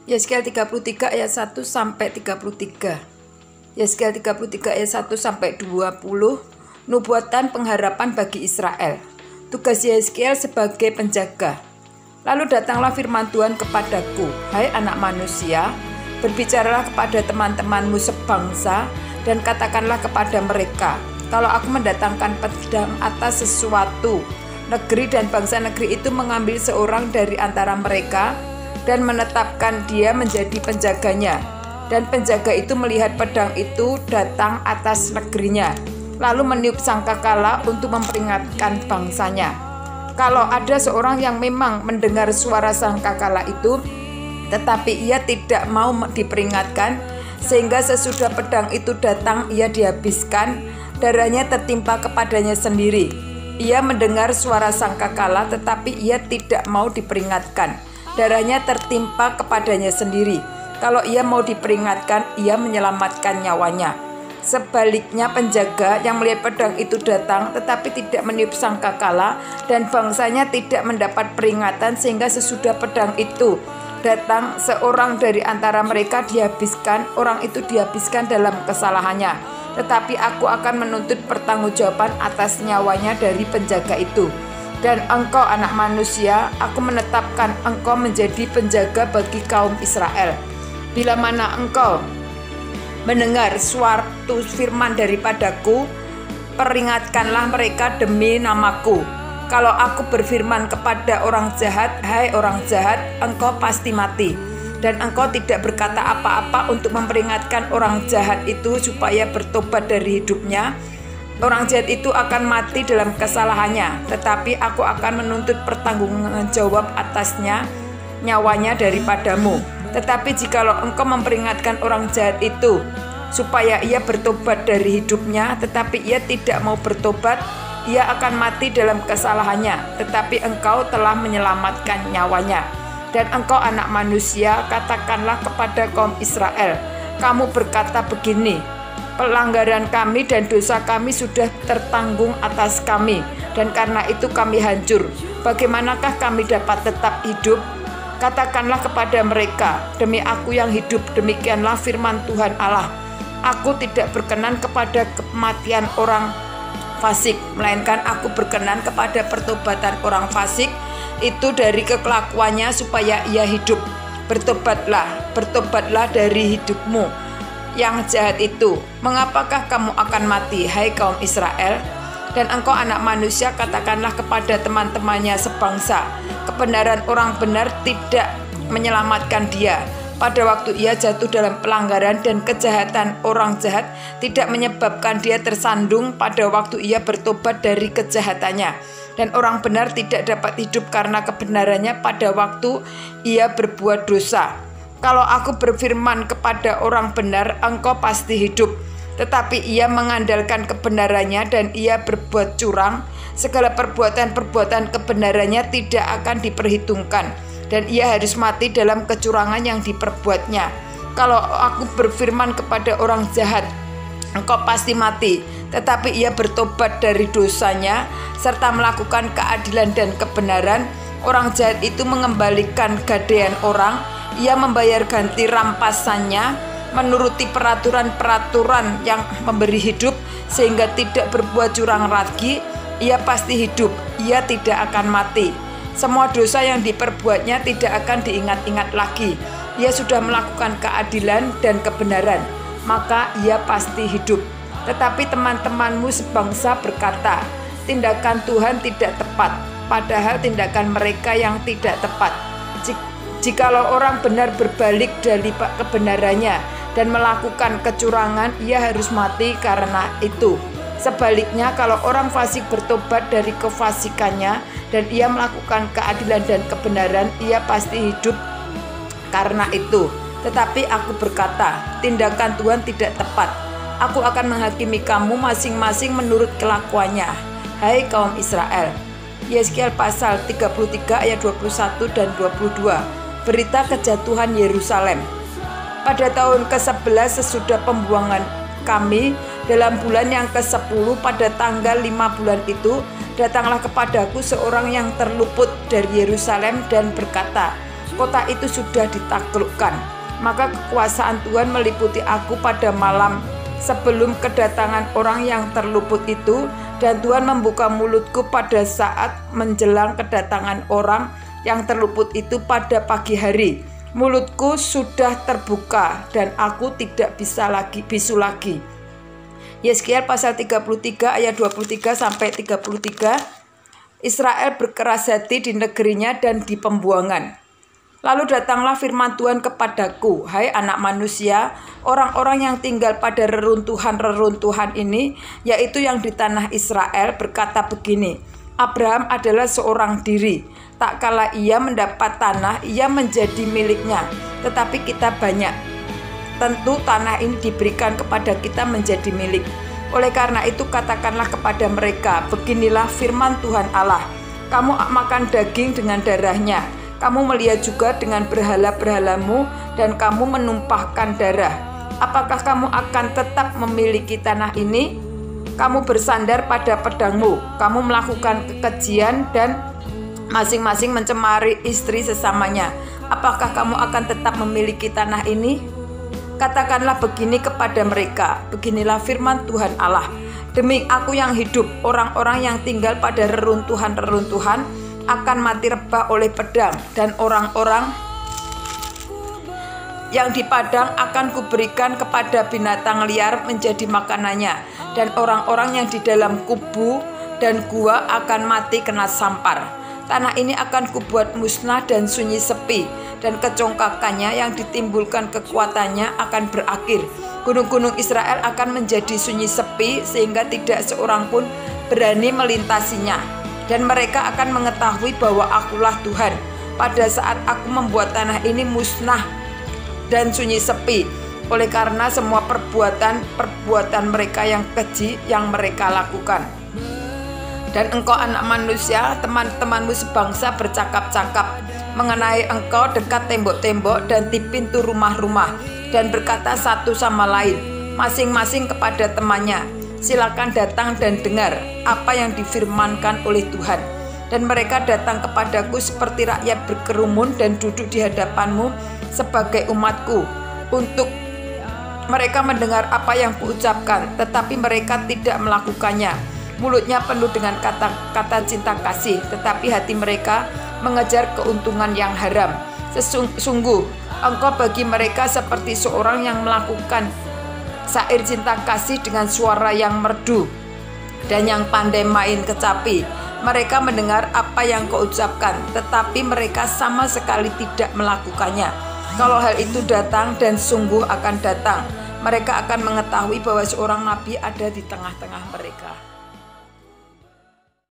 Yeskel 33 ayat 1 sampai 33. Yeskel 33 ayat 1 sampai 20. Nubuatan pengharapan bagi Israel. Tugas Yeskel sebagai penjaga. Lalu datanglah firman Tuhan kepadaku, hai anak manusia, berbicaralah kepada teman-temanmu sebangsa dan katakanlah kepada mereka, kalau aku mendatangkan pedang atas sesuatu negeri dan bangsa negeri itu mengambil seorang dari antara mereka dan menetapkan dia menjadi penjaganya, dan penjaga itu melihat pedang itu datang atas negerinya, lalu meniup sangkakala untuk memperingatkan bangsanya. Kalau ada seorang yang memang mendengar suara sangkakala itu, tetapi ia tidak mau diperingatkan, sehingga sesudah pedang itu datang ia dihabiskan, darahnya tertimpa kepadanya sendiri. Ia mendengar suara sangkakala, tetapi ia tidak mau diperingatkan, darahnya tertimpa kepadanya sendiri. Kalau ia mau diperingatkan, ia menyelamatkan nyawanya. Sebaliknya penjaga yang melihat pedang itu datang tetapi tidak meniup sangkakala, dan bangsanya tidak mendapat peringatan, sehingga sesudah pedang itu datang seorang dari antara mereka dihabiskan, orang itu dihabiskan dalam kesalahannya. Tetapi aku akan menuntut pertanggungjawaban atas nyawanya dari penjaga itu. Dan engkau anak manusia, aku menetapkan engkau menjadi penjaga bagi kaum Israel. Bila mana engkau mendengar suatu firman daripadaku, peringatkanlah mereka demi namaku. Kalau aku berfirman kepada orang jahat, hai orang jahat, engkau pasti mati. Dan engkau tidak berkata apa-apa untuk memperingatkan orang jahat itu supaya bertobat dari hidupnya, orang jahat itu akan mati dalam kesalahannya. Tetapi aku akan menuntut pertanggungjawaban jawab atasnya, nyawanya daripadamu. Tetapi jikalau engkau memperingatkan orang jahat itu supaya ia bertobat dari hidupnya, tetapi ia tidak mau bertobat, ia akan mati dalam kesalahannya. Tetapi engkau telah menyelamatkan nyawanya. Dan engkau anak manusia, katakanlah kepada kaum Israel, kamu berkata begini, pelanggaran kami dan dosa kami sudah tertanggung atas kami, dan karena itu kami hancur. Bagaimanakah kami dapat tetap hidup? Katakanlah kepada mereka, demi aku yang hidup, demikianlah firman Tuhan Allah, aku tidak berkenan kepada kematian orang fasik, melainkan aku berkenan kepada pertobatan orang fasik itu dari kekelakuannya supaya ia hidup. Bertobatlah dari hidupmu yang jahat itu. Mengapakah kamu akan mati, hai kaum Israel? Dan engkau anak manusia, katakanlah kepada teman-temannya sebangsa, kebenaran orang benar tidak menyelamatkan dia. Pada waktu ia jatuh dalam pelanggaran, dan kejahatan orang jahat tidak menyebabkan dia tersandung pada waktu ia bertobat dari kejahatannya. Dan orang benar tidak dapat hidup karena kebenarannya pada waktu ia berbuat dosa. Kalau aku berfirman kepada orang benar, engkau pasti hidup, tetapi ia mengandalkan kebenarannya dan ia berbuat curang, segala perbuatan-perbuatan kebenarannya tidak akan diperhitungkan, dan ia harus mati dalam kecurangan yang diperbuatnya. Kalau aku berfirman kepada orang jahat, engkau pasti mati, tetapi ia bertobat dari dosanya serta melakukan keadilan dan kebenaran, orang jahat itu mengembalikan gadaian orang, ia membayar ganti rampasannya menuruti peraturan-peraturan yang memberi hidup, sehingga tidak berbuat curang lagi, ia pasti hidup, ia tidak akan mati. Semua dosa yang diperbuatnya tidak akan diingat-ingat lagi. Ia sudah melakukan keadilan dan kebenaran, maka ia pasti hidup. Tetapi teman-temanmu sebangsa berkata, tindakan Tuhan tidak tepat, padahal tindakan mereka yang tidak tepat. Jikalau orang benar berbalik dari kebenarannya dan melakukan kecurangan, ia harus mati karena itu. Sebaliknya, kalau orang fasik bertobat dari kefasikannya dan ia melakukan keadilan dan kebenaran, ia pasti hidup karena itu. Tetapi aku berkata, tindakan Tuhan tidak tepat. Aku akan menghakimi kamu masing-masing menurut kelakuannya, hai kaum Israel. Yeskel pasal 33 ayat 21 dan 22. Berita kejatuhan Yerusalem. Pada tahun ke-11 sesudah pembuangan kami, dalam bulan yang ke-10 pada tanggal 5 bulan itu, datanglah kepadaku seorang yang terluput dari Yerusalem dan berkata, kota itu sudah ditaklukkan. Maka kekuasaan Tuhan meliputi aku pada malam sebelum kedatangan orang yang terluput itu, dan Tuhan membuka mulutku pada saat menjelang kedatangan orang yang terluput itu pada pagi hari. Mulutku sudah terbuka dan aku tidak bisu lagi. Yeskiel pasal 33 ayat 23 sampai 33. Israel berkeras hati di negerinya dan di pembuangan. Lalu datanglah firman Tuhan kepadaku, hai anak manusia, orang-orang yang tinggal pada reruntuhan-reruntuhan ini, yaitu yang di tanah Israel, berkata begini, Abraham adalah seorang diri, tak kala ia mendapat tanah, ia menjadi miliknya, tetapi kita banyak. Tentu tanah ini diberikan kepada kita menjadi milik. Oleh karena itu katakanlah kepada mereka, beginilah firman Tuhan Allah, kamu makan daging dengan darahnya, kamu melihat juga dengan berhala-berhalamu, dan kamu menumpahkan darah. Apakah kamu akan tetap memiliki tanah ini? Kamu bersandar pada pedangmu, kamu melakukan kekejian dan masing-masing mencemari istri sesamanya. Apakah kamu akan tetap memiliki tanah ini? Katakanlah begini kepada mereka, beginilah firman Tuhan Allah. Demi aku yang hidup, orang-orang yang tinggal pada reruntuhan-reruntuhan akan mati rebah oleh pedang, dan orang-orang yang di padang akan kuberikan kepada binatang liar menjadi makanannya, dan orang-orang yang di dalam kubu dan gua akan mati kena sampar. Tanah ini akan kubuat musnah dan sunyi sepi, dan kecongkakannya yang ditimbulkan kekuatannya akan berakhir. Gunung-gunung Israel akan menjadi sunyi sepi sehingga tidak seorang pun berani melintasinya. Dan mereka akan mengetahui bahwa akulah Tuhan pada saat aku membuat tanah ini musnah dan sunyi sepi, oleh karena semua perbuatan mereka yang keji yang mereka lakukan. Dan engkau anak manusia, teman-temanmu sebangsa bercakap-cakap mengenai engkau dekat tembok-tembok dan di pintu rumah-rumah, dan berkata satu sama lain, masing-masing kepada temannya, silakan datang dan dengar apa yang difirmankan oleh Tuhan. Dan mereka datang kepadaku seperti rakyat berkerumun dan duduk di hadapanmu sebagai umatku, untuk mereka mendengar apa yang kuucapkan, tetapi mereka tidak melakukannya. Mulutnya penuh dengan kata-kata cinta kasih, tetapi hati mereka mengejar keuntungan yang haram. Sungguh, engkau bagi mereka seperti seorang yang melakukan syair cinta kasih dengan suara yang merdu dan yang pandai main kecapi. Mereka mendengar apa yang kau ucapkan, tetapi mereka sama sekali tidak melakukannya. Kalau hal itu datang, dan sungguh akan datang, mereka akan mengetahui bahwa seorang nabi ada di tengah-tengah mereka.